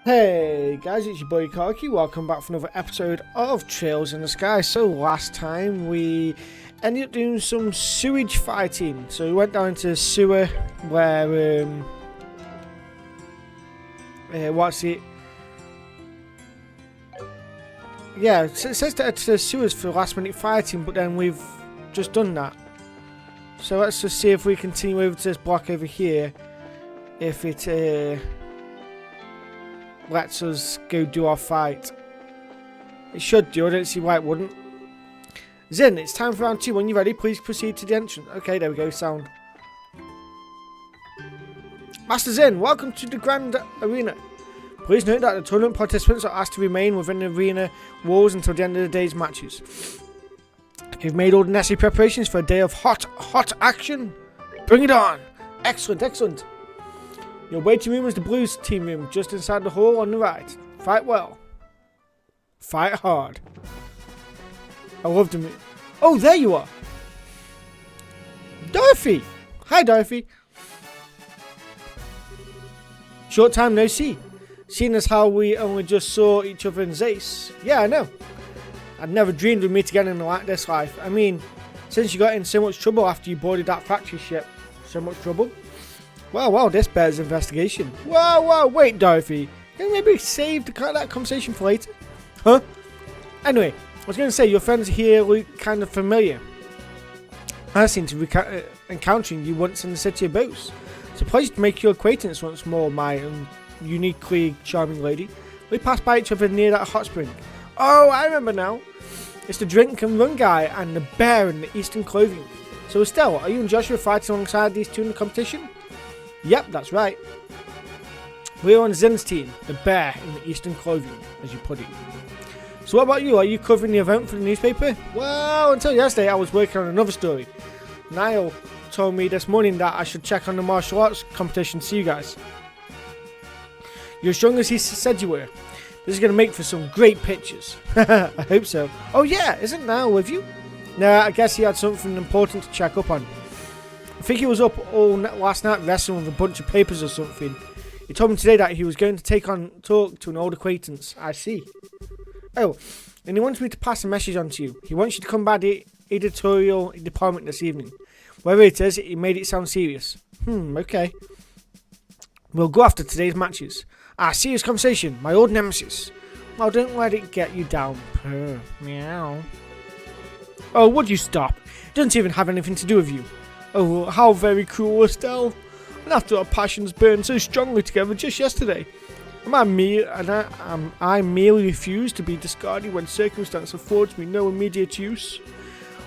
Hey guys, it's your boy Kiseki. Welcome back for another episode of Trails in the Sky. So last time we ended up doing some sewage fighting. So we went down into the sewer where what's it? Yeah, it says that it's the sewers for last minute fighting, but then we've just done that. So let's just see if we continue over to this block over here. If it lets us go do our fight. It should do, I don't see why it wouldn't. Zin, it's time for round 2. When you're ready, please proceed to the entrance. Okay, there we go, sound. Master Zin, welcome to the Grand Arena. Please note that the tournament participants are asked to remain within the arena walls until the end of the day's matches. You've made all the necessary preparations for a day of hot action. Bring it on! Excellent, excellent. Your waiting room is the Blues team room, just inside the hall on the right. Fight well. Fight hard. I love them. Oh, there you are. Dorothy. Hi, Dorothy. Short time no see. Seeing as how we only just saw each other in Zace. Yeah, I know. I'd never dreamed we'd meet again in this life. I mean, since you got in so much trouble after you boarded that factory ship. So much trouble? Well, this bears investigation. Whoa, wait, Dorothy. Can you maybe save that conversation for later? Huh? Anyway, I was going to say, your friends here look kind of familiar. I seem to be encountering you once in the City of Boats. It's a pleasure to make your acquaintance once more, my uniquely charming lady. We passed by each other near that hot spring. Oh, I remember now. It's the drink and run guy and the bear in the Eastern clothing. So Estelle, are you and Joshua fighting alongside these two in the competition? Yep, that's right. We're on Zin's team, the bear in the Eastern clothing, as you put it. So what about you? Are you covering the event for the newspaper? Well, until yesterday I was working on another story. Niall told me this morning that I should check on the martial arts competition to see you guys. You're as strong as he said you were. This is going to make for some great pictures. I hope so. Oh yeah, isn't Niall with you? Nah, I guess he had something important to check up on. I think he was up all last night wrestling with a bunch of papers or something. He told me today that he was going to talk to an old acquaintance. I see. Oh, and he wants me to pass a message on to you. He wants you to come by the editorial department this evening. Wherever it is, he made it sound serious. Okay. We'll go after today's matches. Serious conversation, my old nemesis. Well, don't let it get you down. Purr. Meow. Oh, would you stop? It doesn't even have anything to do with you. Oh, how very cruel, Estelle. And after our passions burned so strongly together just yesterday. I merely refuse to be discarded when circumstance affords me no immediate use.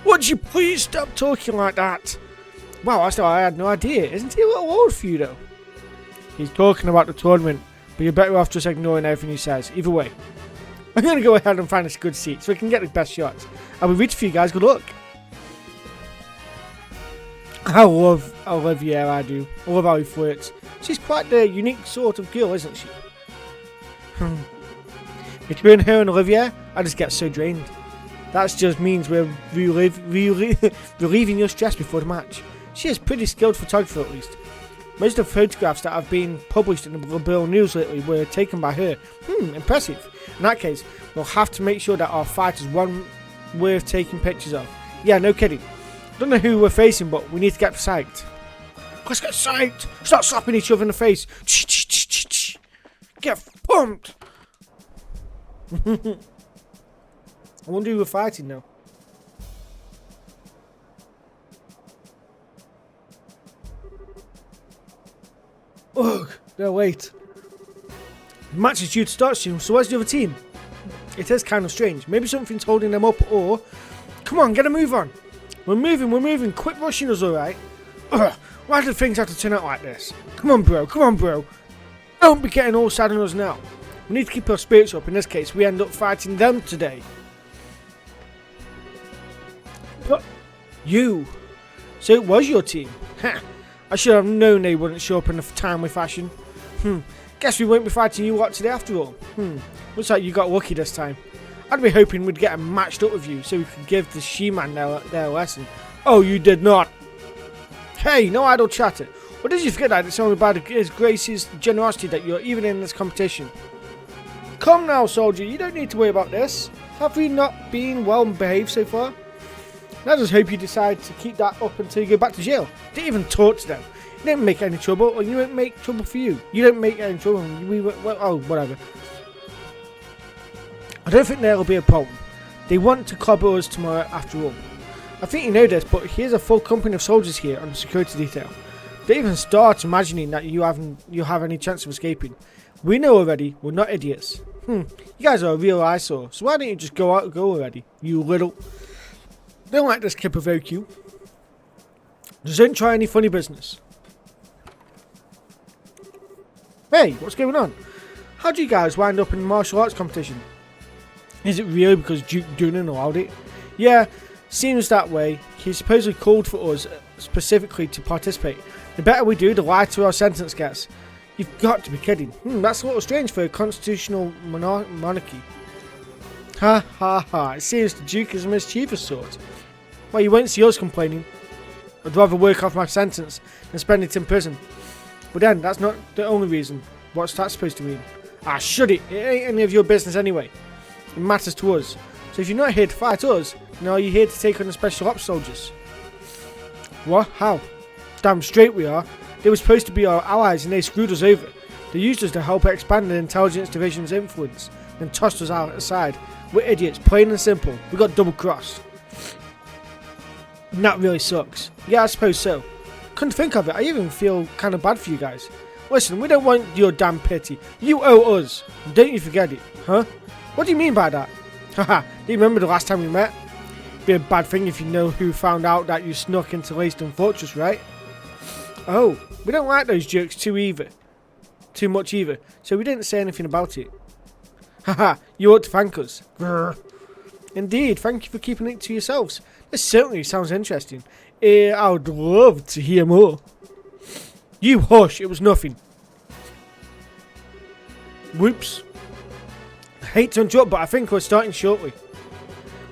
Would you please stop talking like that? Wow, Estelle, I had no idea. Isn't he a little old for you, though? He's talking about the tournament, but you're better off just ignoring everything he says. Either way, I'm going to go ahead and find us a good seat so we can get the best shots. I'll be rooting for you guys. Good luck. I love Olivia, I do. I love how he flirts. She's quite the unique sort of girl, isn't she? Between her and Olivia, I just get so drained. That just means we're relieving your stress before the match. She is pretty skilled photographer, at least. Most of the photographs that have been published in the Bill News lately were taken by her. Impressive. In that case, we'll have to make sure that our fight is one worth taking pictures of. Yeah, no kidding. Don't know who we're facing, but we need to get psyched. Let's get psyched! Start slapping each other in the face. Get pumped! I wonder who we're fighting now. Ugh, no, wait. The match is due to start soon, so where's the other team? It is kind of strange. Maybe something's holding them up, or... Come on, get a move on. We're moving. Quit rushing us, alright? Why do things have to turn out like this? Come on, bro. Don't be getting all sad on us now. We need to keep our spirits up. In this case, we end up fighting them today. But you. So it was your team. Ha! I should have known they wouldn't show up in a timely fashion. Guess we won't be fighting you lot today after all. Looks like you got lucky this time. I'd be hoping we'd get them matched up with you so we could give the She-Man their lesson. Oh, you did not. Hey, no idle chatter. Or did you forget that it's only by His Grace's generosity that you're even in this competition? Come now, soldier, you don't need to worry about this. Have we not been well behaved so far? I just hope you decide to keep that up until you go back to jail. Didn't even talk to them. You didn't make any trouble, or you won't make trouble for you. You don't make any trouble, well, oh, whatever. I don't think there'll be a problem. They want to clobber us tomorrow after all. I think you know this, but here's a full company of soldiers here on the security detail. Don't even start imagining that you have any chance of escaping. We know already, we're not idiots. You guys are a real eyesore, so why don't you just go already, you little... Don't let this kid provoke you. Just don't try any funny business. Hey, what's going on? How do you guys wind up in the martial arts competition? Is it really because Duke Dunan allowed it? Yeah, seems that way. He supposedly called for us specifically to participate. The better we do, the lighter our sentence gets. You've got to be kidding. That's a little strange for a constitutional monarchy. Ha ha ha, it seems the Duke is a mischievous sort. Well, you won't see us complaining. I'd rather work off my sentence than spend it in prison. But then, that's not the only reason. What's that supposed to mean? Ah, shut it. It ain't any of your business anyway. It matters to us. So if you're not here to fight us, then are you here to take on the special ops soldiers? What? How? Damn straight we are. They were supposed to be our allies and they screwed us over. They used us to help expand the intelligence division's influence, then tossed us out aside. We're idiots, plain and simple. We got double-crossed. And that really sucks. Yeah, I suppose so. Couldn't think of it. I even feel kind of bad for you guys. Listen, we don't want your damn pity. You owe us. Don't you forget it. Huh? What do you mean by that? Haha, do you remember the last time we met? Be a bad thing if you know who found out that you snuck into Leyston Fortress, right? Oh, we don't like those jerks too much either, so we didn't say anything about it. Haha, you ought to thank us. Grr. Indeed, thank you for keeping it to yourselves. This certainly sounds interesting. I would love to hear more. You hush, it was nothing. Whoops. I hate to interrupt, but I think we're starting shortly.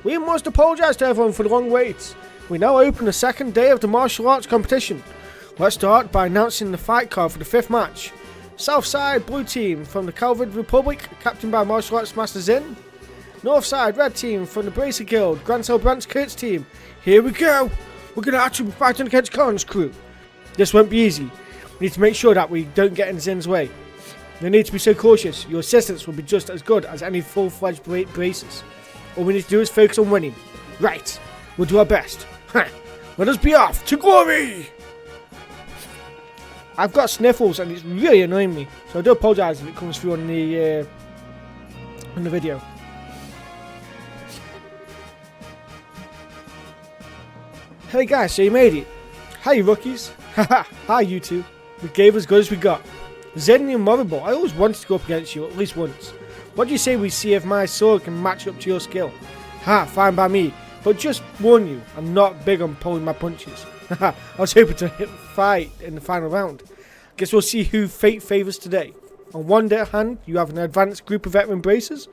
We must apologise to everyone for the long wait. We now open the second day of the martial arts competition. Let's start by announcing the fight card for the 5th match. Southside Blue Team from the Calvard Republic, captained by Martial Arts Master Zin. Northside Red Team from the Bracer Guild, Gransell Branch Kurt's team. Here we go! We're going to actually be fighting against Khan's crew. This won't be easy. We need to make sure that we don't get in Zin's way. No need to be so cautious. Your assistance will be just as good as any full-fledged bracers. All we need to do is focus on winning. Right. We'll do our best. Let us be off to glory! I've got sniffles and it's really annoying me. So I do apologise if it comes through on the video. Hey guys, so you made it. Hi you rookies. Haha, hi you two. We gave as good as we got. Zen and Morrible, I always wanted to go up against you at least once. What do you say we see if my sword can match up to your skill? Ha, fine by me. But just warn you, I'm not big on pulling my punches. I was hoping to fight in the final round. Guess we'll see who fate favours today. On one hand, you have an advanced group of veteran bracers.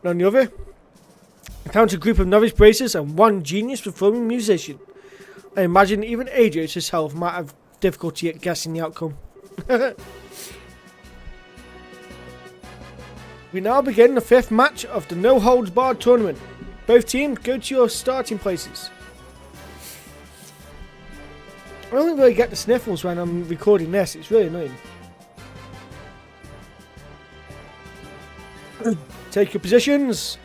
And on the other, a talented group of novice bracers and one genius performing musician. I imagine even AJ herself might have difficulty at guessing the outcome. We now begin the 5th match of the No Holds Barred tournament. Both teams go to your starting places. I don't really get the sniffles when I'm recording this, it's really annoying. Take your positions.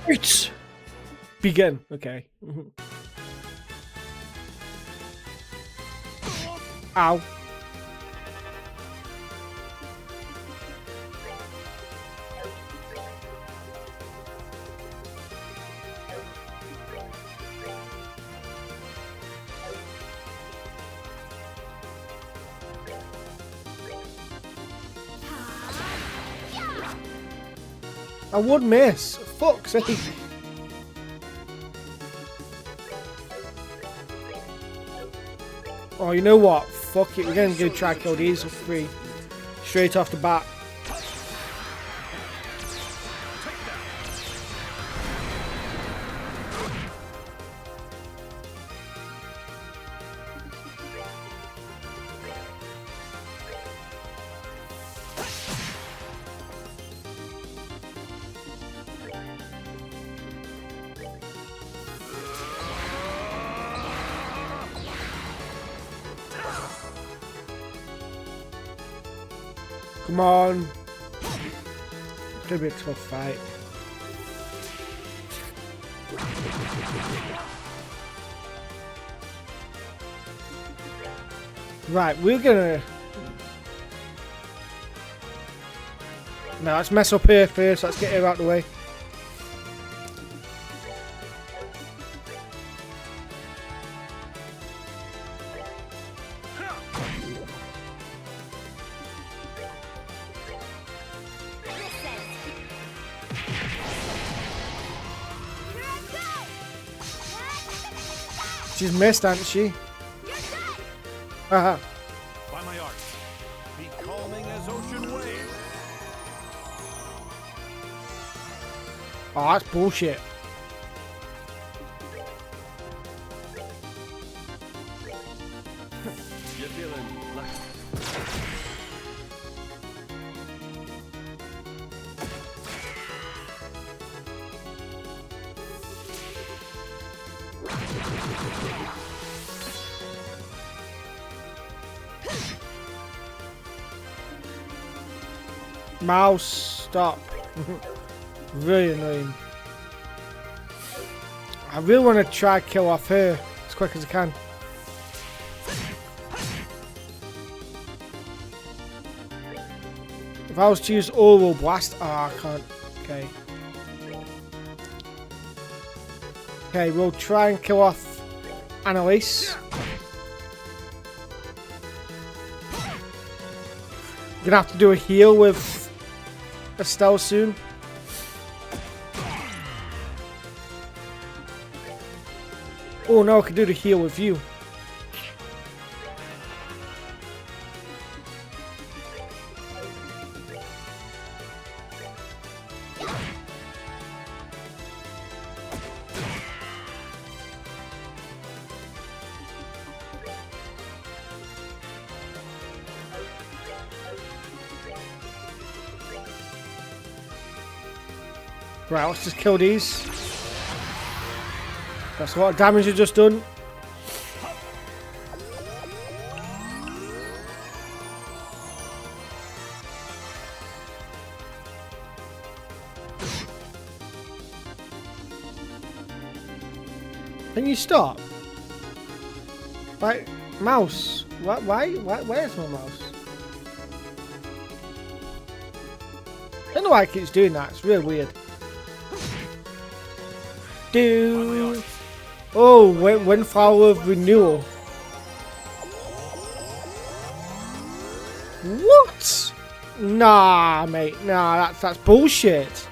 Right. Begin. Okay. Ow. I would miss. Fuck's sake. Oh, you know what? Fuck it. We're going to go try kill these for free. Straight off the bat. Come on. It's gonna be a tough fight. Right, we're gonna... Now let's mess up here first. Let's get her out of the way. She's missed, hasn't she? Haha. By my art, be calming as ocean waves. Oh, that's bullshit. You feeling like Mouse, stop. Really annoying. I really want to try kill off her as quick as I can. If I was to use Oral Blast, oh, I can't. Okay. Okay, we'll try and kill off Annalise. Gonna have to do a heal with Estelle soon. Oh no, I can do the heal with you. Right, let's just kill these. That's a lot of damage you've just done. Can you stop? Right, mouse. Why? Where's my mouse? I don't know why it keeps doing that. It's really weird. Dude. Oh, Windflower of Renewal. What? Nah, mate. Nah, that's bullshit.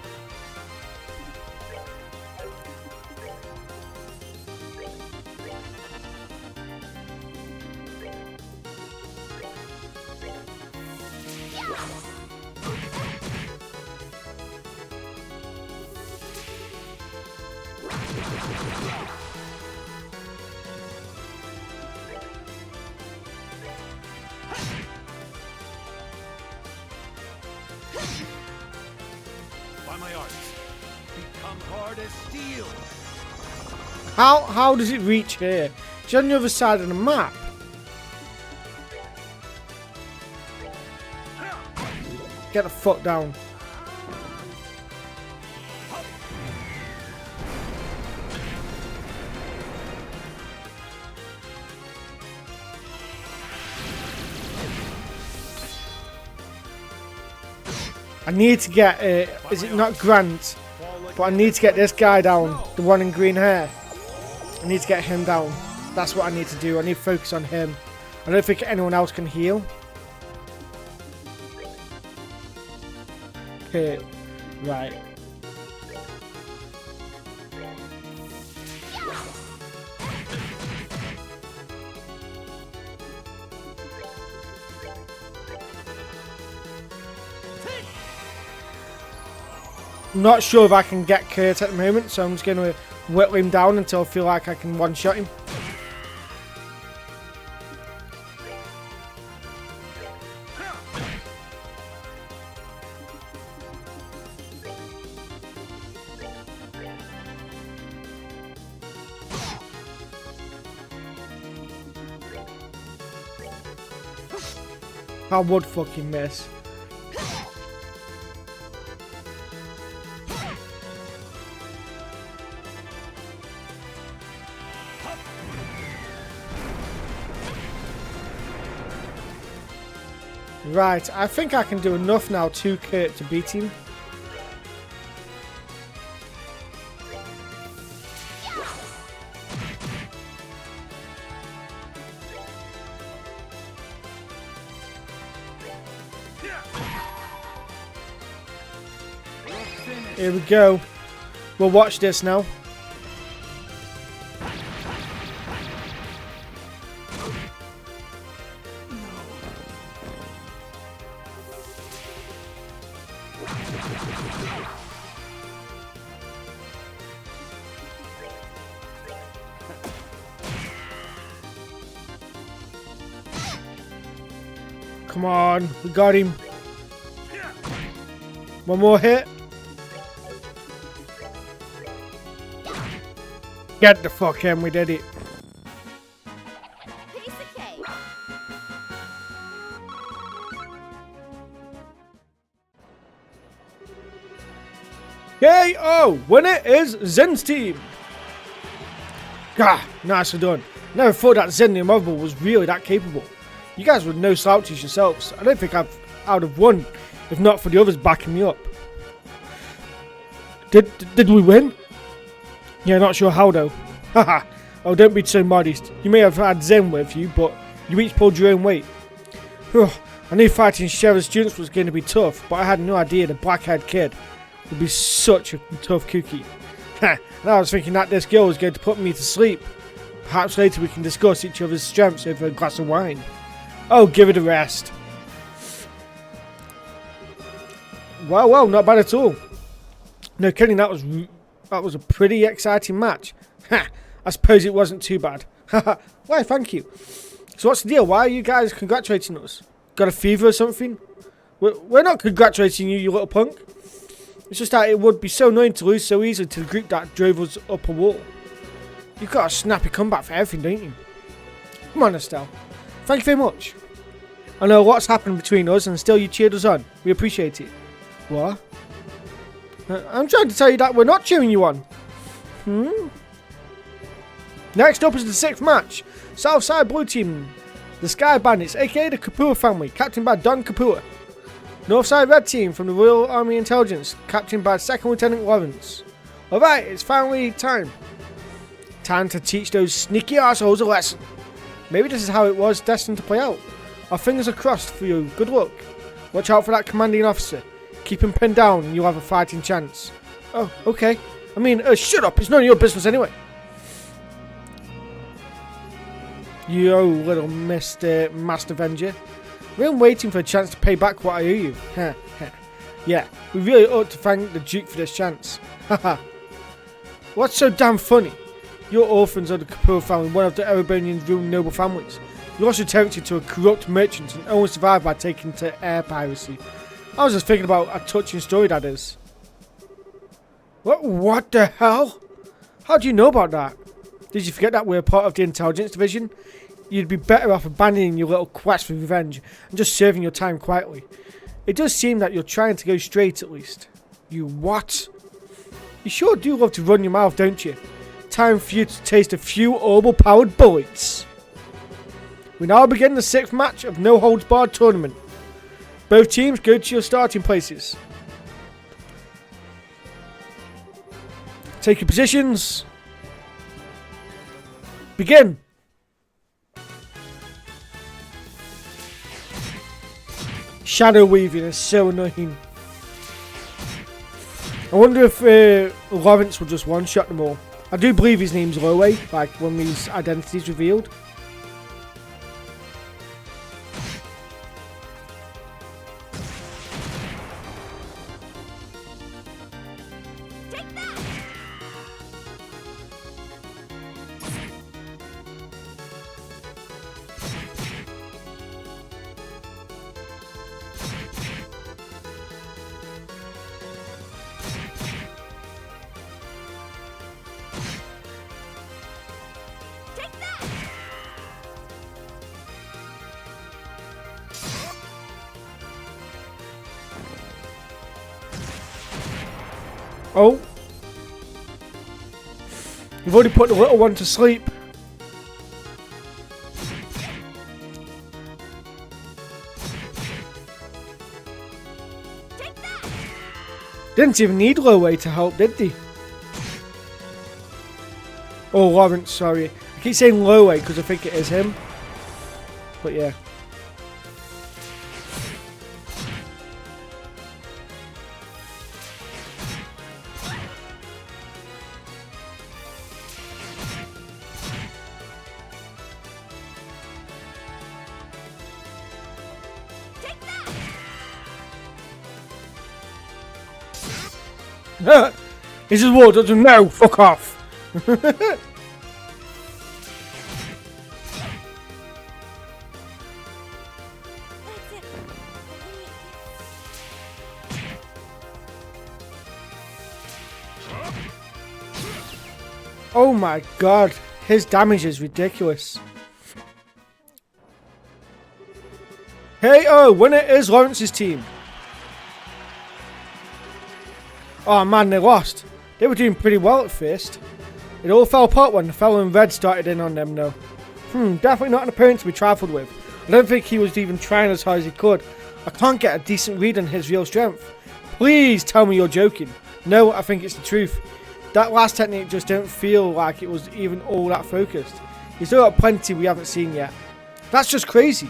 by my art, become hard as steel. How does it reach here? It's on the other side of the map. Get the fuck down. I need to get, is it not Grant? But I need to get this guy down, the one in green hair. I need to get him down. That's what I need to do. I need to focus on him. I don't think anyone else can heal. Okay, right. I'm not sure if I can get Kurt at the moment, so I'm just going to whittle him down until I feel like I can one-shot him. I would fucking miss. Right, I think I can do enough now to beat him. Here we go. We'll watch this now. Come on, we got him. One more hit. Get the fuck in, we did it. Kiseki. KO! Winner is Zen's team. Gah, nicely done. Never thought that Zen the Immovable was really that capable. You guys were no slouches yourselves. I don't think I would have won if not for the others backing me up. Did we win? Yeah, not sure how though. Haha. Oh, don't be so modest. You may have had Zen with you, but you each pulled your own weight. I knew fighting Sheriff's students was going to be tough, but I had no idea the black-haired kid would be such a tough cookie. And I was thinking that this girl was going to put me to sleep. Perhaps later we can discuss each other's strengths over a glass of wine. Oh, give it a rest. Well, not bad at all. No kidding, that was a pretty exciting match. Ha! I suppose it wasn't too bad. Haha. Why, thank you. So what's the deal? Why are you guys congratulating us? Got a fever or something? We're not congratulating you, you little punk. It's just that it would be so annoying to lose so easily to the group that drove us up a wall. You've got a snappy comeback for everything, don't you? Come on, Estelle. Thank you very much. I know what's happened between us and still you cheered us on. We appreciate it. What? I'm trying to tell you that we're not cheering you on. Next up is the 6th match. Southside Blue Team. The Sky Bandits, aka the Kapua family, captained by Don Kapua. Northside Red Team from the Royal Army Intelligence, captained by 2nd Lieutenant Lawrence. Alright, it's finally time. Time to teach those sneaky assholes a lesson. Maybe this is how it was destined to play out. Our fingers are crossed for you. Good luck. Watch out for that commanding officer. Keep him pinned down and you'll have a fighting chance. Oh, okay. I mean, shut up. It's none of your business anyway. You little Mr. Master Avenger. We're waiting for a chance to pay back what I owe you. Yeah, we really ought to thank the Duke for this chance. Haha. What's so damn funny? You're orphans of the Kapua family, one of the Erebonian's real noble families. You lost your territory to a corrupt merchant and only survived by taking to air piracy. I was just thinking about a touching story, that is. What the hell? How do you know about that? Did you forget that we're part of the intelligence division? You'd be better off abandoning your little quest for revenge and just serving your time quietly. It does seem that you're trying to go straight at least. You what? You sure do love to run your mouth, don't you? Time for you to taste a few orbital-powered bullets. We now begin the 6th match of No Holds Barred tournament. Both teams go to your starting places. Take your positions. Begin. Shadow weaving is so annoying. I wonder if Lawrence will just one-shot them all. I do believe his name's Lowe, like when his identity's revealed. Oh. You've already put the little one to sleep. Didn't even need Lowe to help, did they? Oh, Lawrence, sorry. I keep saying Lowe because I think it is him. But yeah. This is war doesn't know. Fuck off. Oh my god, his damage is ridiculous. Hey, oh, winner is Lawrence's team. Oh man, they lost. They were doing pretty well at first. It all fell apart when the fellow in red started in on them though. Definitely not an opponent to be trifled with. I don't think he was even trying as hard as he could. I can't get a decent read on his real strength. Please tell me you're joking. No, I think it's the truth. That last technique just don't feel like it was even all that focused. He's still got plenty we haven't seen yet. That's just crazy.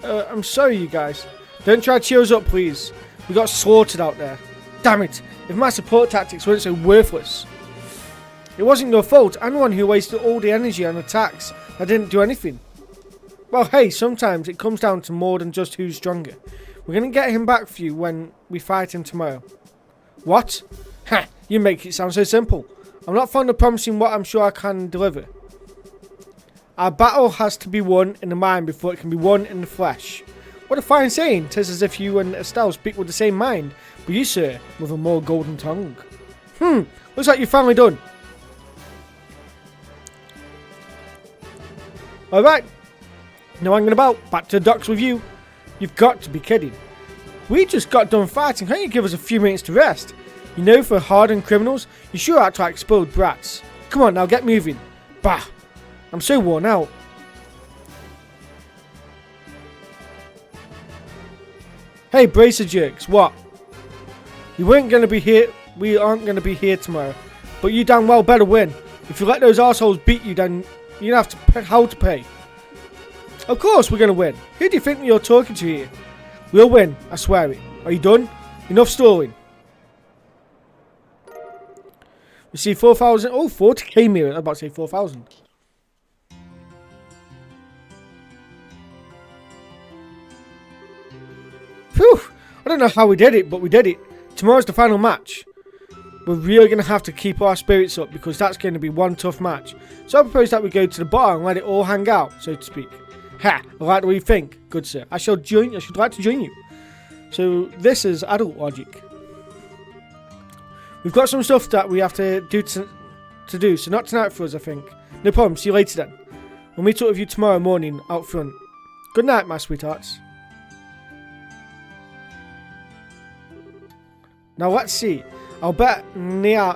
I'm sorry, you guys. Don't try to cheer us up, please. We got slaughtered out there. Damn it. If my support tactics weren't so worthless. It wasn't your fault. I'm the one who wasted all the energy on attacks. I didn't do anything. Well, hey, sometimes it comes down to more than just who's stronger. We're going to get him back for you when we fight him tomorrow. What? Ha! You make it sound so simple. I'm not fond of promising what I'm sure I can deliver. Our battle has to be won in the mind before it can be won in the flesh. What a fine saying. 'Tis as if you and Estelle speak with the same mind, but you, sir, with a more golden tongue. Looks like you're finally done. Alright. No hanging about. Back to the docks with you. You've got to be kidding. We just got done fighting. Can't you give us a few minutes to rest? You know, for hardened criminals, you sure act like spoiled brats. Come on now, get moving. Bah. I'm so worn out. Hey, bracer jerks, what? You weren't going to be here. We aren't going to be here tomorrow. But you damn well better win. If you let those assholes beat you, then you have to pay how to pay. Of course we're going to win. Who do you think you're talking to here? We'll win, I swear it. Are you done? Enough stalling. We see 4,000. Oh, 40k mirror. I was about to say 4,000. Phew. I don't know how we did it, but we did it. Tomorrow's the final match. We're really going to have to keep our spirits up because that's going to be one tough match. So I propose that we go to the bar and let it all hang out, so to speak. Ha! I like the way you think. Good sir. I should like to join you. So this is adult logic. We've got some stuff that we have to do, so not tonight for us, I think. No problem. See you later then. We'll meet up with you tomorrow morning out front. Good night, my sweethearts. Now let's see. I'll bet Niall's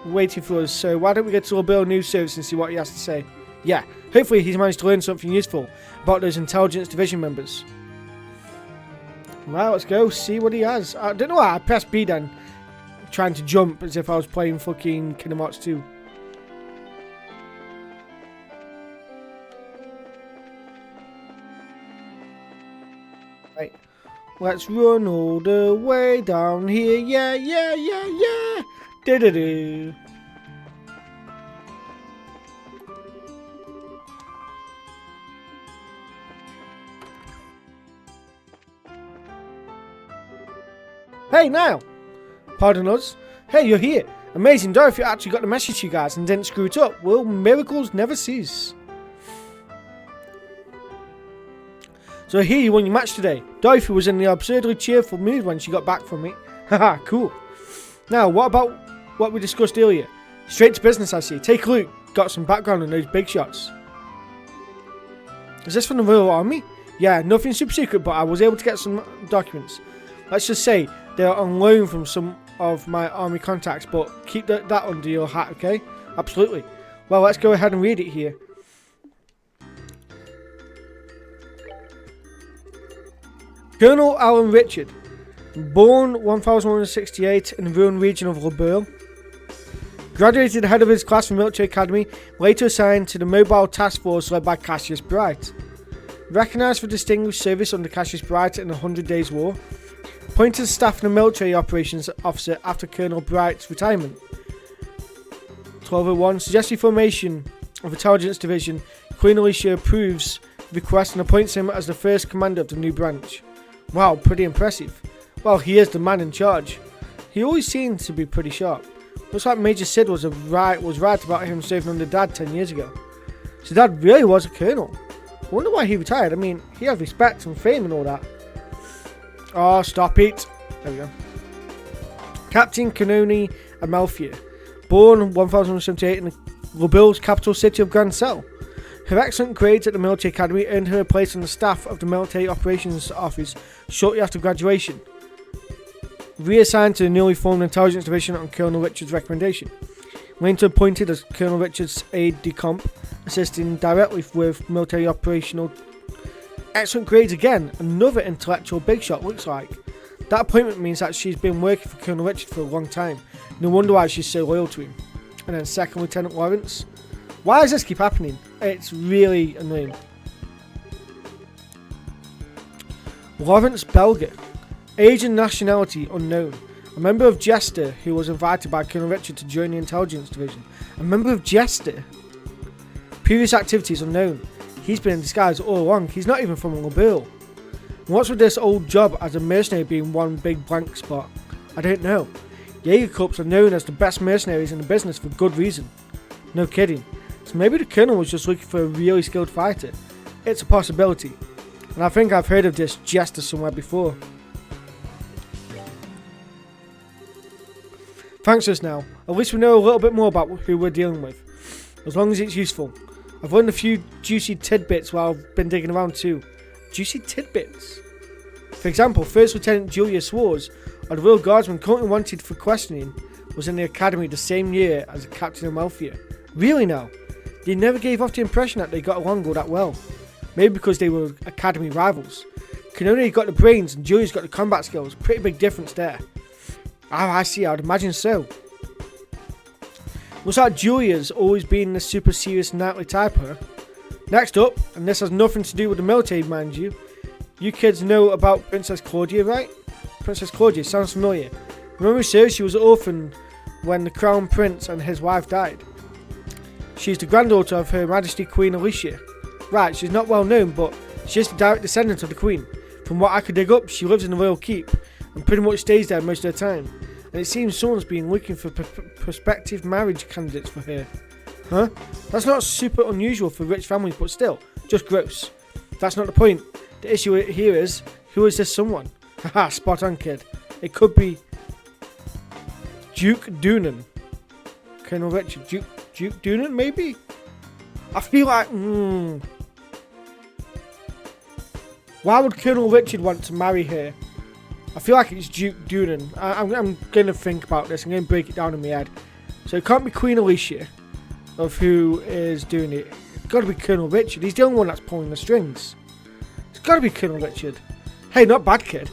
waiting for us, so why don't we get to our Bill News Service and see what he has to say? Yeah, hopefully he's managed to learn something useful about those intelligence division members. Right, let's go see what he has. I don't know why I pressed B then, trying to jump as if I was playing fucking Kingdom Hearts 2. Right. Let's run all the way down here. Yeah, yeah, yeah, yeah. Do-do-do. Hey, Niall. Pardon us. Hey, you're here. Amazing, Dorothy actually got the message to you guys and didn't screw it up. Well, miracles never cease. So here you won your match today. Dorothy was in the absurdly cheerful mood when she got back from it. Haha, cool. Now, what about what we discussed earlier? Straight to business, I see. Take a look. Got some background on those big shots. Is this from the Royal Army? Yeah, nothing super secret, but I was able to get some documents. Let's just say they're on loan from some of my army contacts, but keep that under your hat, okay? Absolutely. Well, let's go ahead and read it here. Colonel Alan Richard, born 1168 in the ruined region of LeBeau. Graduated ahead of his class from military academy, later assigned to the mobile task force led by Cassius Bright. Recognised for distinguished service under Cassius Bright in the 100 Days War. Appointed as staff and military operations officer after Colonel Bright's retirement. 1201. Suggested formation of Intelligence Division. Queen Alicia approves the request and appoints him as the first commander of the new branch. Wow, pretty impressive. Well, he is the man in charge. He always seemed to be pretty sharp. Looks like Major Sid was right about him serving under Dad 10 years ago. So Dad really was a colonel. I wonder why he retired. I mean, he had respect and fame and all that. Oh, stop it. There we go. Captain Kanoni Amalfia, born 1078 in LeBeau's capital city of Grand Cell. Her excellent grades at the military academy earned her a place on the staff of the military operations office shortly after graduation. Reassigned to the newly formed intelligence division on Colonel Richard's recommendation. Later appointed as Colonel Richard's aide-de-camp, assisting directly with military operational. Excellent grades again, another intellectual big shot looks like. That appointment means that she's been working for Colonel Richard for a long time. No wonder why she's so loyal to him. And then Second Lieutenant Lawrence. Why does this keep happening? It's really annoying. Lawrence Belger. Age and nationality unknown. A member of Jester who was invited by Colonel Richard to join the intelligence division. A member of Jester. Previous activities unknown. He's been in disguise all along. He's not even from LeBeau. What's with this old job as a mercenary being one big blank spot? I don't know. Jaeger Corps are known as the best mercenaries in the business for good reason. No kidding. So maybe the colonel was just looking for a really skilled fighter. It's a possibility. And I think I've heard of this Jester somewhere before. Thanks us now. At least we know a little bit more about who we're dealing with. As long as it's useful. I've learned a few juicy tidbits while I've been digging around too. Juicy tidbits? For example, First Lieutenant Julius Wars, a Royal Guardsman currently wanted for questioning, was in the academy the same year as Captain Amalfia. Really now? They never gave off the impression that they got along all that well. Maybe because they were academy rivals. Kanoni got the brains and Julius got the combat skills. Pretty big difference there. Ah, I see, I'd imagine so. Looks like Julia's always been the super serious knightly type, huh? Next up, and this has nothing to do with the military, mind you. You kids know about Princess Claudia, right? Princess Claudia, sounds familiar. Remember serves, she was orphaned when the Crown Prince and his wife died. She's the granddaughter of Her Majesty Queen Alicia. Right, she's not well known, but she's the direct descendant of the Queen. From what I could dig up, she lives in the Royal Keep, and pretty much stays there most of the time. And it seems someone's been looking for prospective marriage candidates for her. Huh? That's not super unusual for rich families, but still, just gross. That's not the point. The issue here is, who is this someone? Haha, spot on, kid. It could be Duke Doonan. Colonel Richard. Duke Doonan, maybe? I feel like, why would Colonel Richard want to marry her? I feel like it's Duke Doonan. I'm going to think about this. I'm going to break it down in my head. So it can't be Queen Alicia, of who is doing it. It's got to be Colonel Richard. He's the only one that's pulling the strings. It's got to be Colonel Richard. Hey, not bad, kid.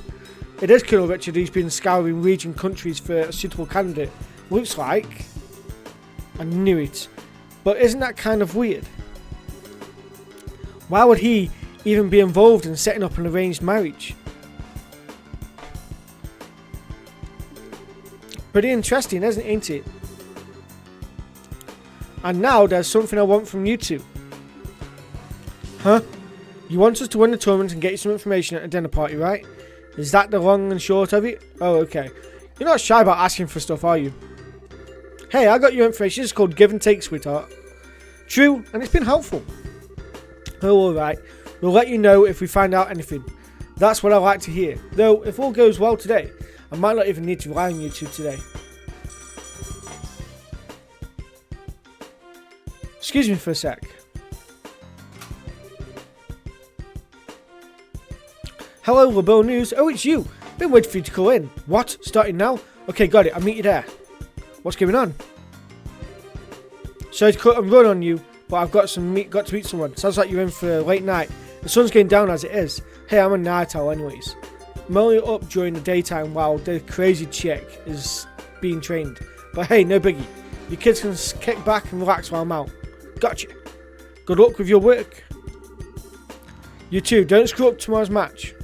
It is Colonel Richard who's been scouring region countries for a suitable candidate. Looks like. I knew it. But isn't that kind of weird? Why would he even be involved in setting up an arranged marriage? Pretty interesting, ain't it? And now there's something I want from you two. Huh? You want us to win the tournament and get you some information at a dinner party, right? Is that the long and short of it? Oh, okay. You're not shy about asking for stuff, are you? Hey, I got your information. It's called give and take, sweetheart. True, and it's been helpful. Oh, alright. We'll let you know if we find out anything. That's what I like to hear. Though, if all goes well today, I might not even need to rely on you two today. Excuse me for a sec. Hello, LeBeau News. Oh, it's you. Been waiting for you to call in. What? Starting now? Okay, got it. I'll meet you there. What's going on? Sorry to cut and run on you, but I've got to meet someone. Sounds like you're in for a late night. The sun's going down as it is. Hey, I'm a night owl anyways. I'm only up during the daytime while the crazy chick is being trained. But hey, no biggie. You kids can kick back and relax while I'm out. Gotcha. Good luck with your work. You too, don't screw up tomorrow's match.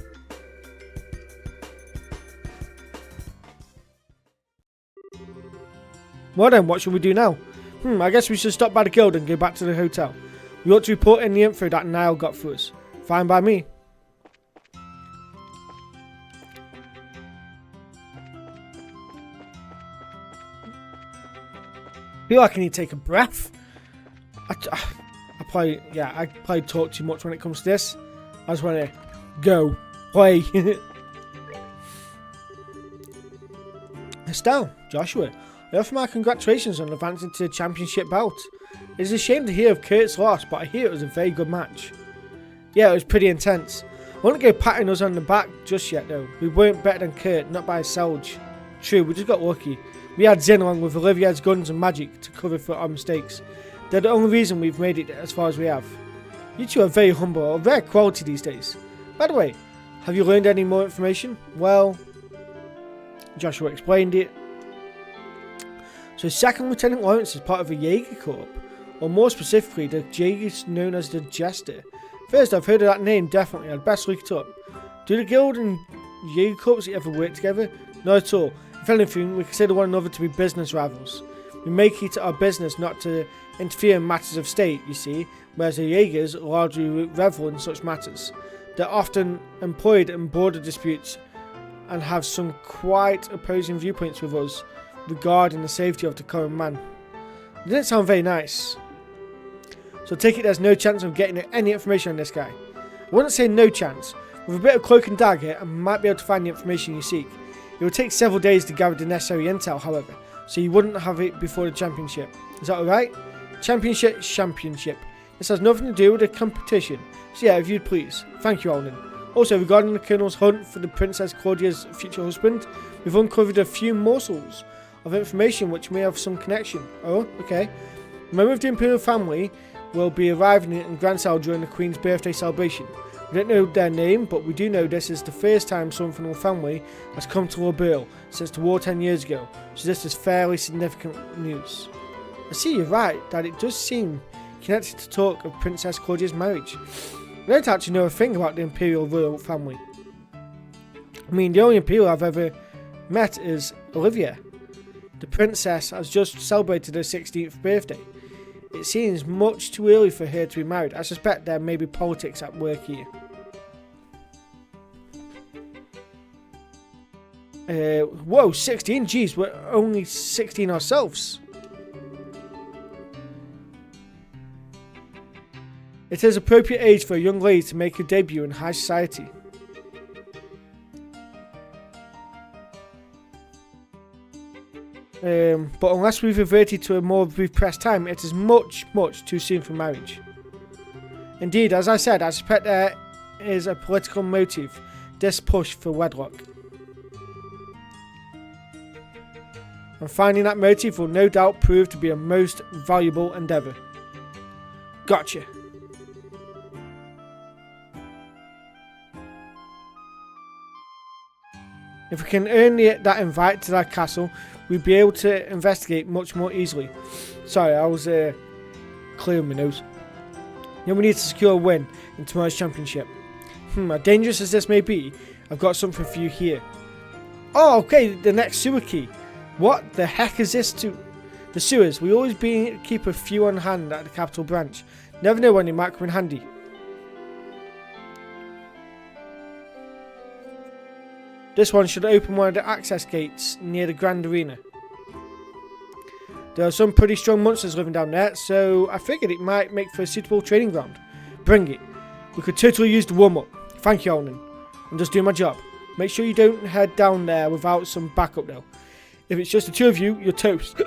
Well then, what should we do now? I guess we should stop by the guild and go back to the hotel. We ought to report in the info that Niall got for us. Fine by me. I feel like I need to take a breath. I probably talk too much when it comes to this. I just want to go play. Estelle, Joshua, I offer my congratulations on advancing to the championship bout. It is a shame to hear of Kurt's loss, but I hear it was a very good match. Yeah, it was pretty intense. I won't go patting us on the back just yet though. We weren't better than Kurt, not by a Selge. True, we just got lucky. We had Zin along with Olivia's guns and magic to cover for our mistakes. They're the only reason we've made it as far as we have. You two are very humble, or rare quality these days. By the way, have you learned any more information? Well, Joshua explained it. So Second Lieutenant Lawrence is part of a Jaeger Corps, or more specifically, the Jaegers known as the Jester. First, I've heard of that name, definitely. I'd best look it up. Do the Guild and Jaeger Corps ever work together? Not at all. If anything, we consider one another to be business rivals. We make it our business not to interfere in matters of state, you see, whereas the Jaegers largely revel in such matters. They're often employed in border disputes and have some quite opposing viewpoints with us regarding the safety of the common man. It didn't sound very nice. So take it there's no chance of getting any information on this guy. I wouldn't say no chance. With a bit of cloak and dagger, I might be able to find the information you seek. It will take several days to gather the necessary intel, however, so you wouldn't have it before the championship. Is that alright? Championship. This has nothing to do with the competition. So yeah, if you'd please. Thank you, Alden. Also, regarding the Colonel's hunt for the Princess Claudia's future husband, we've uncovered a few morsels of information which may have some connection. Oh, okay. A member of the Imperial family will be arriving in Grand Salle during the Queen's birthday celebration. We don't know their name, but we do know this is the first time someone from the family has come to Lourburl since the war 10 years ago, so this is fairly significant news. I see you're right, that it does seem connected to talk of Princess Claudia's marriage. I don't actually know a thing about the Imperial royal family. I mean, the only Imperial I've ever met is Olivia. The princess has just celebrated her 16th birthday. It seems much too early for her to be married. I suspect there may be politics at work here. Whoa, 16? Jeez, we're only 16 ourselves. It is appropriate age for a young lady to make her debut in high society. But unless we've reverted to a more repressed time, it is much, much too soon for marriage. Indeed, as I said, I suspect there is a political motive, this push for wedlock. And finding that motive will no doubt prove to be a most valuable endeavour. Gotcha. If we can earn that invite to that castle, we'd be able to investigate much more easily. Sorry, I was clearing my nose. Then we need to secure a win in tomorrow's championship. As dangerous as this may be, I've got something for you here. Oh, okay, the next sewer key. What the heck is this to... The sewers, we always keep a few on hand at the capital branch. Never know when they might come in handy. This one should open one of the access gates near the Grand Arena. There are some pretty strong monsters living down there, so I figured it might make for a suitable training ground. Bring it. We could totally use the warm-up. Thank you, Alden. I'm just doing my job. Make sure you don't head down there without some backup though. If it's just the two of you, you're toast.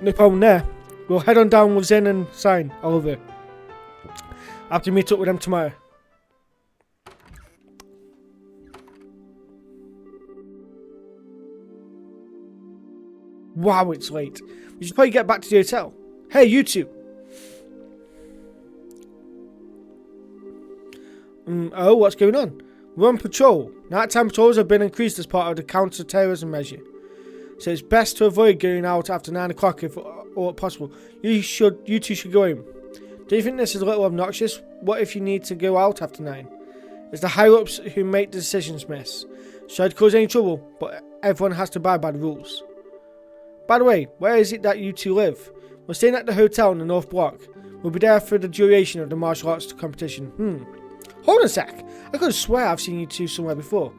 No problem there. We'll head on down with Zen and Sign, Oliver. I have to meet up with them tomorrow. Wow, it's late. We should probably get back to the hotel. Hey, you two. Oh, what's going on? We're on patrol. Nighttime patrols have been increased as part of the counter-terrorism measure. So it's best to avoid going out after 9 o'clock if or possible. You two should go home. Do you think this is a little obnoxious? What if you need to go out after 9? It's the higher-ups who make the decisions, miss. Sorry to cause any trouble, but everyone has to abide by the rules. By the way, where is it that you two live? We're staying at the hotel in the North Block. We'll be there for the duration of the martial arts competition. Hold on a sec. I could swear I've seen you two somewhere before.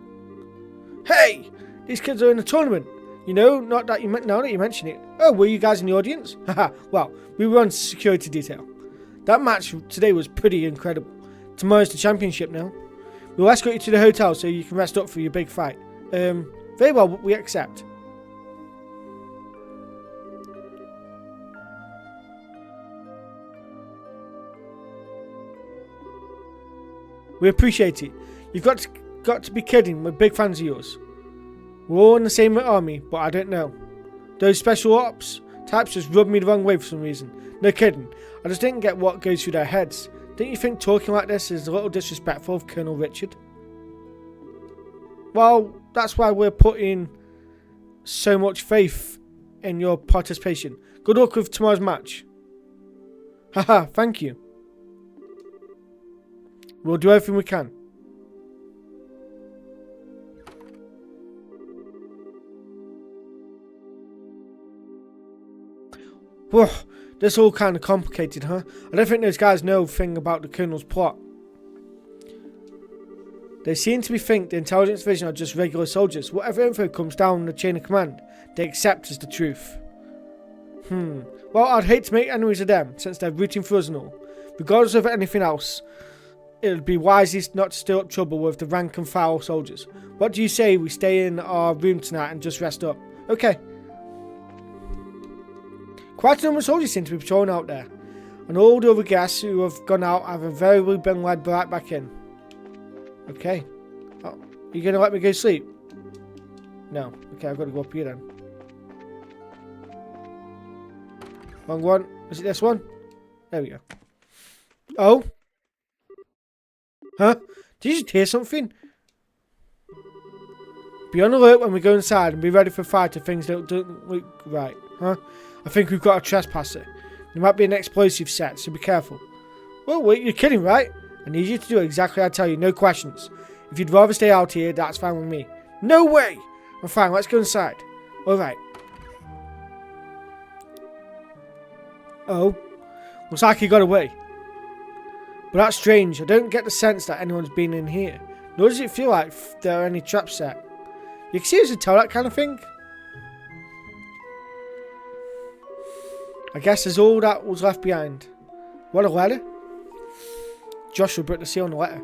Hey! These kids are in a tournament. You know, now that you mention it. Oh, were you guys in the audience? Haha, well, we were on security detail. That match today was pretty incredible. Tomorrow's the championship now. We'll escort you to the hotel so you can rest up for your big fight. Very well, we accept. We appreciate it. You've got to be kidding. We're big fans of yours. We're all in the same army, but I don't know. Those special ops types just rubbed me the wrong way for some reason. No kidding. I just didn't get what goes through their heads. Don't you think talking like this is a little disrespectful of Colonel Richard? Well, that's why we're putting so much faith in your participation. Good luck with tomorrow's match. Haha, thank you. We'll do everything we can. Whoa, this is all kind of complicated, huh? I don't think those guys know a thing about the Colonel's plot. They seem to think the intelligence division are just regular soldiers. Whatever info comes down the chain of command, they accept as the truth. Well, I'd hate to make enemies of them, since they're rooting for us and all. Regardless of anything else, it would be wisest not to stir up trouble with the rank and file soldiers. What do you say we stay in our room tonight and just rest up? Okay. Quite a number of soldiers seem to be patrolling out there. And all the other guests who have gone out have invariably been led right back in. Okay. Oh, are you going to let me go sleep? No. Okay, I've got to go up here then. Wrong one. Is it this one? There we go. Oh. Huh? Did you just hear something? Be on alert when we go inside and be ready for a fight if things don't look right. Huh? I think we've got a trespasser. There might be an explosive set, so be careful. Well, wait, you're kidding, right? I need you to do exactly I tell you, no questions. If you'd rather stay out here, that's fine with me. No way! I'm fine, let's go inside. Alright. Oh. Looks like he got away. But that's strange. I don't get the sense that anyone's been in here. Nor does it feel like there are any traps set. You can seriously tell that kind of thing? I guess there's all that was left behind. What, a letter? Joshua broke the seal on the letter.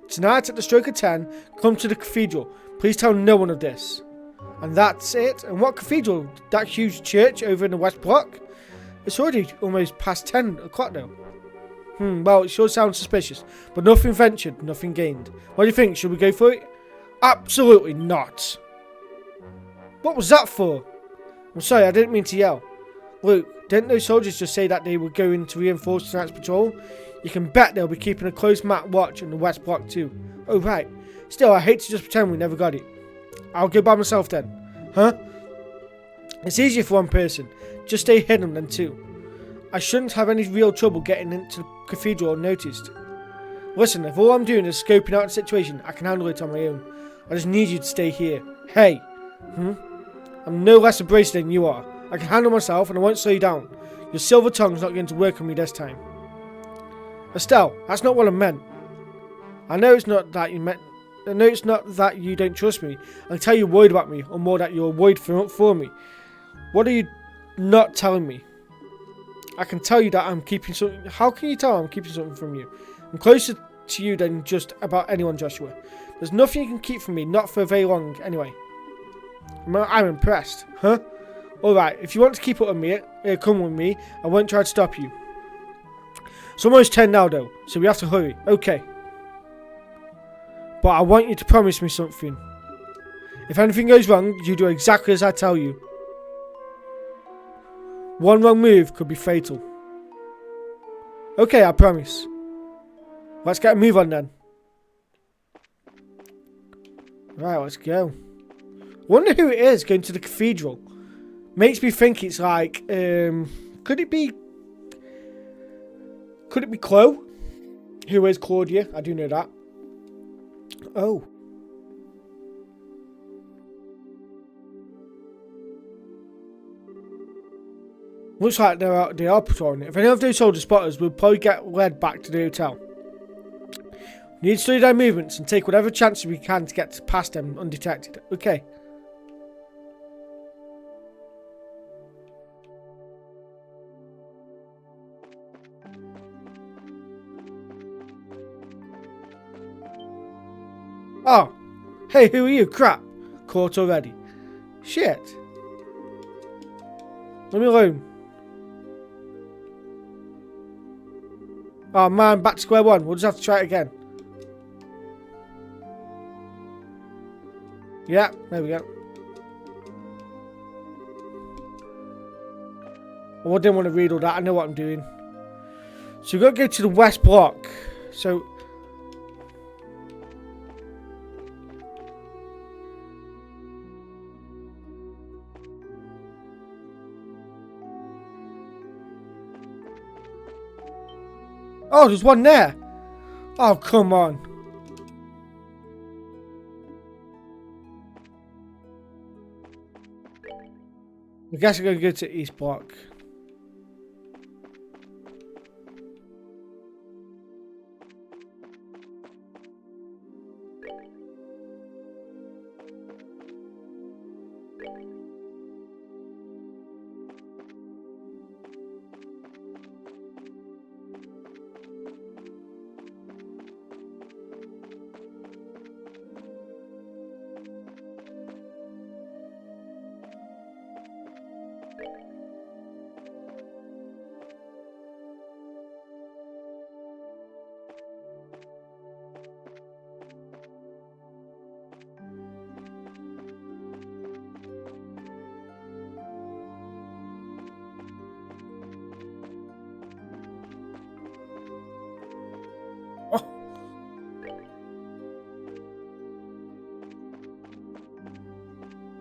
Tonight at the stroke of 10, come to the cathedral. Please tell no one of this. And that's it? And what cathedral? That huge church over in the West Block? It's already almost past 10 o'clock now. Well, it sure sounds suspicious. But nothing ventured, nothing gained. What do you think? Should we go for it? Absolutely not. What was that for? I'm sorry, I didn't mean to yell. Luke, didn't those soldiers just say that they were going to reinforce tonight's patrol? You can bet they'll be keeping a close watch on the West Block too. Oh, right. Still, I hate to just pretend we never got it. I'll go by myself then. Huh? It's easier for one person. Just stay hidden than two. I shouldn't have any real trouble getting into the cathedral unnoticed. Listen, if all I'm doing is scoping out the situation, I can handle it on my own. I just need you to stay here. Hey! I'm no less abrasive than you are. I can handle myself and I won't slow you down. Your silver tongue's not going to work on me this time. Estelle, that's not what I meant. I know it's not that you don't trust me. I can tell you're worried about me, or more that you're worried for me. What are you not telling me? I can tell you that I'm keeping something. How can you tell I'm keeping something from you? I'm closer to you than just about anyone, Joshua. There's nothing you can keep from me, not for very long, anyway. I'm impressed. Huh? Alright, if you want to keep up with me, come with me. I won't try to stop you. It's almost 10 now, though, so we have to hurry. Okay. But I want you to promise me something. If anything goes wrong, you do exactly as I tell you. One wrong move could be fatal. Okay, I promise. Let's get a move on then. Right, let's go. Wonder who it is going to the cathedral. Makes me think it's like, could it be Chloe? Who is Claudia? I do know that. Oh. Looks like they are patrolling it. If any of those soldiers spot us, we'll probably get led back to the hotel. We need to study their movements and take whatever chances we can to get past them undetected. Okay. Oh. Hey, who are you? Crap. Caught already. Shit. Let me alone. Oh man, back to square one. We'll just have to try it again. Yeah, there we go. Oh, I didn't want to read all that. I know what I'm doing. So we've got to go to the west block. So... Oh, there's one there. Oh, come on. I guess I'm going to go to East Block.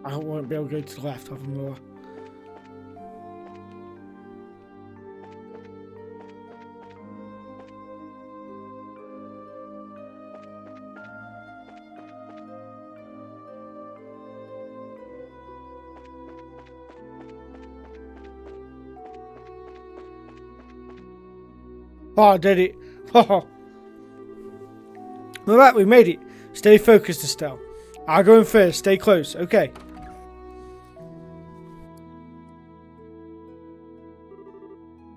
I won't be able to go to the left of them more. Oh, did it? Oh. Alright, we made it. Stay focused, Estelle. I'll go in first. Stay close. Okay.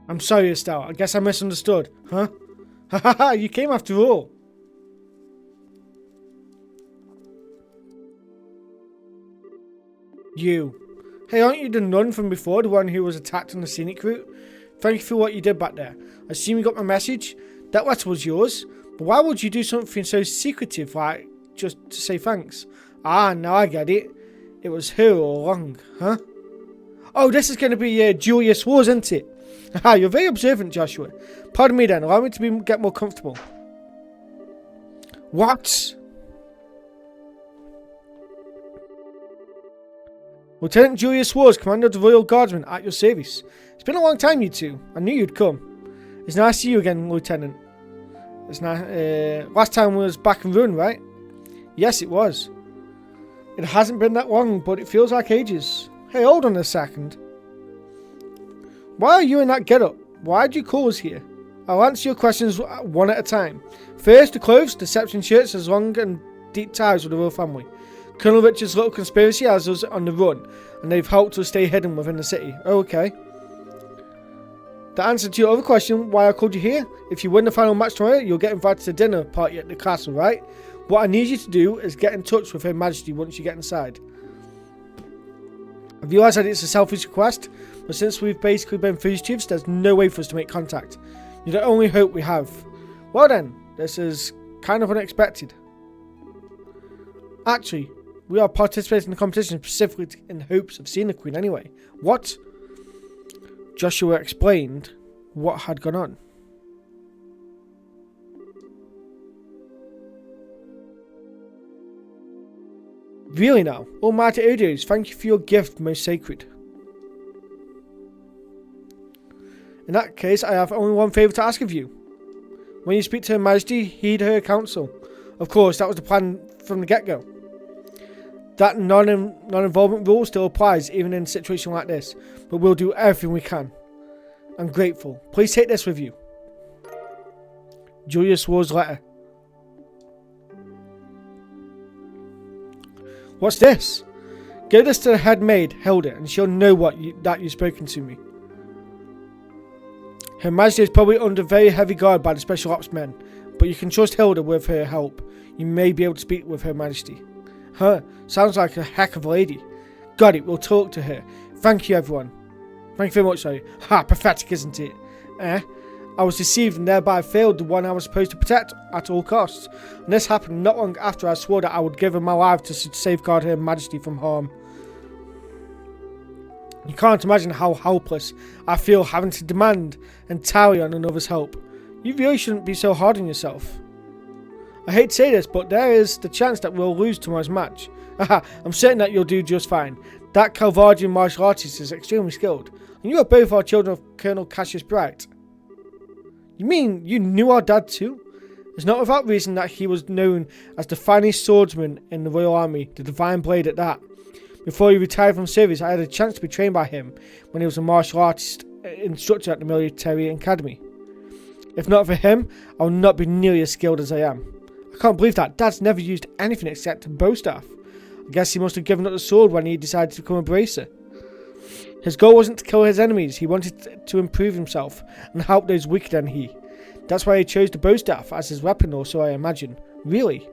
I'm sorry, Estelle. I guess I misunderstood. Huh? Ha ha ha, you came after all. You. Hey, aren't you the nun from before? The one who was attacked on the scenic route? Thank you for what you did back there. I assume you got my message? That letter was yours? But why would you do something so secretive, like just to say thanks? Ah, now I get it. It was her all along, huh? Oh, this is going to be Julius Wars, isn't it? Haha, you're very observant, Joshua. Pardon me then, allow me to get more comfortable. What? Lieutenant Julius Wars, Commander of the Royal Guardsmen, at your service. It's been a long time, you two. I knew you'd come. It's nice to see you again, Lieutenant. It's nice. Last time was back in Ruin, right? Yes, it was. It hasn't been that long, but it feels like ages. Hey, hold on a second. Why are you in that getup? Why did you call us here? I'll answer your questions one at a time. First, the clothes, deception shirts has long and deep ties with the royal family. Colonel Richard's little conspiracy has us on the run, and they've helped us stay hidden within the city. Oh, okay. The answer to your other question, why I called you here? If you win the final match tomorrow, you'll get invited to dinner party at the castle, right? What I need you to do is get in touch with Her Majesty once you get inside. I realise that it's a selfish request, but since we've basically been fugitives, there's no way for us to make contact. You're the only hope we have. Well then, this is kind of unexpected. Actually, we are participating in the competition specifically in hopes of seeing the Queen anyway. What? Joshua explained what had gone on. Really now, Almighty Odios, thank you for your gift, most sacred. In that case, I have only one favour to ask of you. When you speak to Her Majesty, heed her counsel. Of course, that was the plan from the get-go. That non-involvement rule still applies even in a situation like this, but we'll do everything we can. I'm grateful. Please take this with you. Julius Ward's letter. What's this? Give this to the head maid, Hilda, and she'll know that you've spoken to me. Her Majesty is probably under very heavy guard by the Special Ops men, but you can trust Hilda with her help. You may be able to speak with Her Majesty. Huh, sounds like a heck of a lady. Got it, we'll talk to her. Thank you, everyone. Thank you very much, sorry. Ha, pathetic, isn't it? I was deceived and thereby failed the one I was supposed to protect at all costs. And this happened not long after I swore that I would give her my life to safeguard Her Majesty from harm. You can't imagine how helpless I feel having to demand entirely on another's help. You really shouldn't be so hard on yourself. I hate to say this, but there is the chance that we'll lose tomorrow's match. I'm certain that you'll do just fine. That Calvardian martial artist is extremely skilled, and you are both our children of Colonel Cassius Bright. You mean you knew our dad too? It's not without reason that he was known as the finest swordsman in the Royal Army, the Divine Blade at that. Before he retired from service, I had a chance to be trained by him when he was a martial artist instructor at the military academy. If not for him, I would not be nearly as skilled as I am. I can't believe that Dad's never used anything except a bow staff. I guess he must have given up the sword when he decided to become a bracer. His goal wasn't to kill his enemies, he wanted to improve himself and help those weaker than he. That's why he chose the bow staff as his weapon, or so I imagine. Really?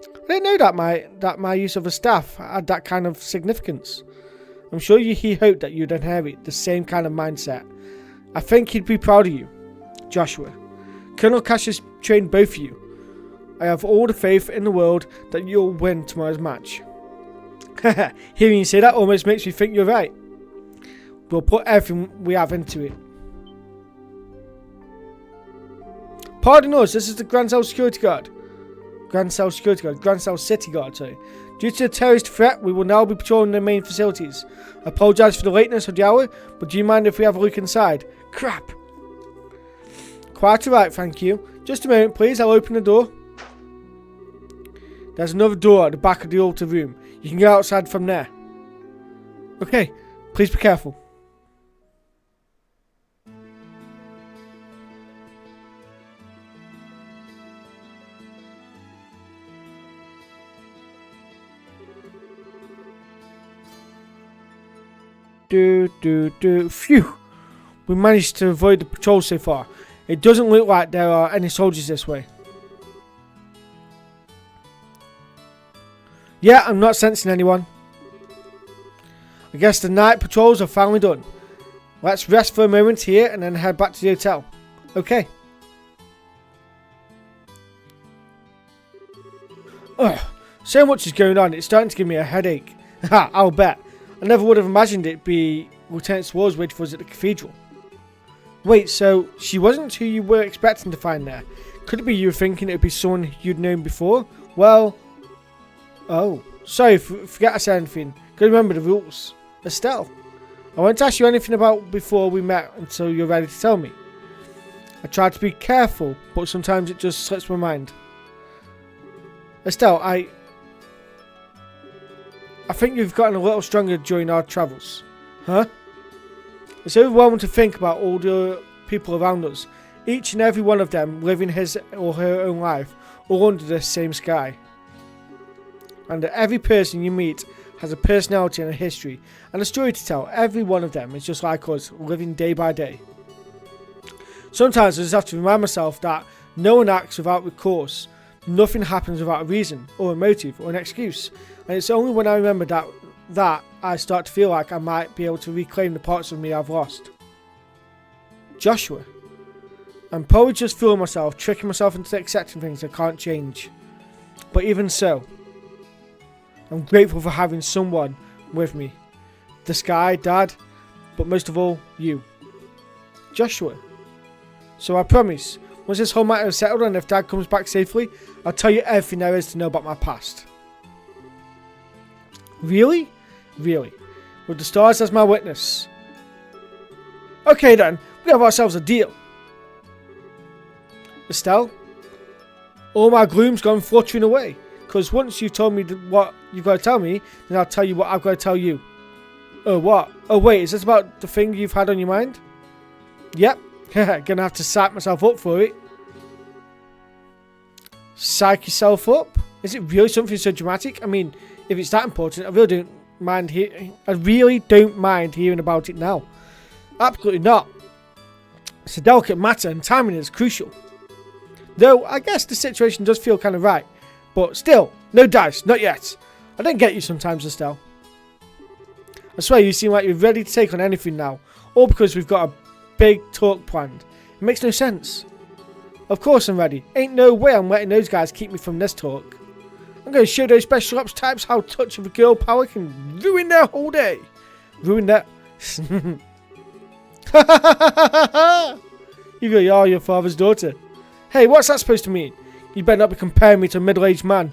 I didn't know that my use of a staff had that kind of significance. I'm sure he hoped that you'd inherit the same kind of mindset. I think he'd be proud of you. Joshua. Colonel Cassius trained both of you. I have all the faith in the world that you'll win tomorrow's match. Hearing you say that almost makes me think you're right. We'll put everything we have into it. Pardon us, this is the Grand Cell Security Guard. Grand Cell City Guard, sorry. Due to the terrorist threat, we will now be patrolling the main facilities. I apologise for the lateness of the hour, but do you mind if we have a look inside? Crap! Quite alright, thank you. Just a moment, please, I'll open the door. There's another door at the back of the altar room. You can go outside from there. Okay, please be careful. Phew! We managed to avoid the patrol so far. It doesn't look like there are any soldiers this way. Yeah, I'm not sensing anyone. I guess the night patrols are finally done. Let's rest for a moment here and then head back to the hotel. Okay. Ugh, so much is going on, it's starting to give me a headache. Ha, I'll bet. I never would have imagined it'd be Lieutenant Swartz waiting for us at the cathedral. Wait, so she wasn't who you were expecting to find there? Could it be you were thinking it would be someone you'd known before? Well... Oh, sorry, forget I said anything. Gotta remember the rules. Estelle, I won't ask you anything about before we met until you're ready to tell me. I try to be careful, but sometimes it just slips my mind. Estelle, I think you've gotten a little stronger during our travels. Huh? It's overwhelming to think about all the people around us, each and every one of them living his or her own life, all under the same sky. And every person you meet has a personality and a history, and a story to tell. Every one of them is just like us, living day by day. Sometimes I just have to remind myself that no one acts without recourse. Nothing happens without a reason, or a motive, or an excuse. And it's only when I remember that I start to feel like I might be able to reclaim the parts of me I've lost. Joshua. I'm probably just fooling myself, tricking myself into accepting things I can't change. But even so, I'm grateful for having someone with me. The sky, Dad, but most of all, you. Joshua. So I promise, once this whole matter is settled and if Dad comes back safely, I'll tell you everything there is to know about my past. Really? Really? With the stars as my witness. Okay then, we have ourselves a deal. Estelle? All my gloom's gone fluttering away. Because once you've told me what you've got to tell me, then I'll tell you what I've got to tell you. Oh, what? Oh, wait, is this about the thing you've had on your mind? Yep. Gonna have to psych myself up for it. Psych yourself up? Is it really something so dramatic? I mean, if it's that important, I really don't mind hearing about it now. Absolutely not. It's a delicate matter and timing is crucial. Though, I guess the situation does feel kind of right. But still, no dice, not yet. I don't get you sometimes, Estelle. I swear you seem like you're ready to take on anything now. All because we've got a big talk planned. It makes no sense. Of course I'm ready. Ain't no way I'm letting those guys keep me from this talk. I'm going to show those special ops types how touch of a girl power can ruin their whole day. Ruin their... You really are your father's daughter. Hey, what's that supposed to mean? You better not be comparing me to a middle-aged man.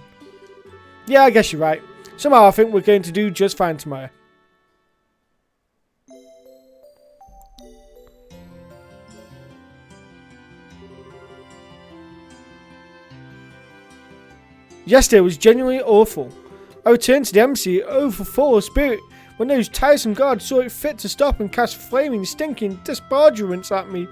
Yeah, I guess you're right. Somehow I think we're going to do just fine tomorrow. Yesterday was genuinely awful. I returned to the embassy over full of spirit when those tiresome guards saw it fit to stop and cast flaming, stinking disparagements at me.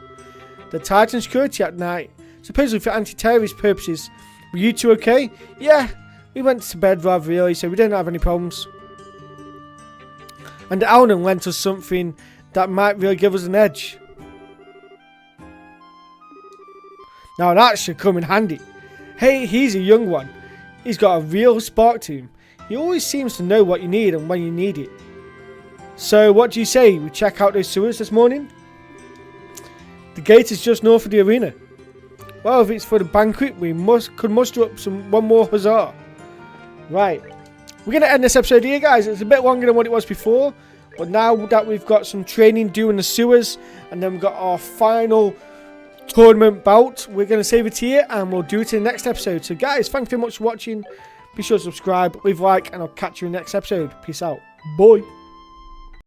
The Titan security at night, supposedly for anti-terrorist purposes. Were you two okay? Yeah, we went to bed rather early, so we didn't have any problems. And Alan lent us something that might really give us an edge. Now that should come in handy. Hey, he's a young one. He's got a real spark to him. He always seems to know what you need and when you need it. So what do you say? We check out those sewers this morning? The gate is just north of the arena. Well, if it's for the banquet, we could muster up one more huzzah. Right. We're going to end this episode here, guys. It's a bit longer than what it was before. But now that we've got some training doing the sewers, and then we've got our final tournament bout, we're going to save it here, and we'll do it in the next episode. So, guys, thanks very much for watching. Be sure to subscribe, leave a like, and I'll catch you in the next episode. Peace out. Bye.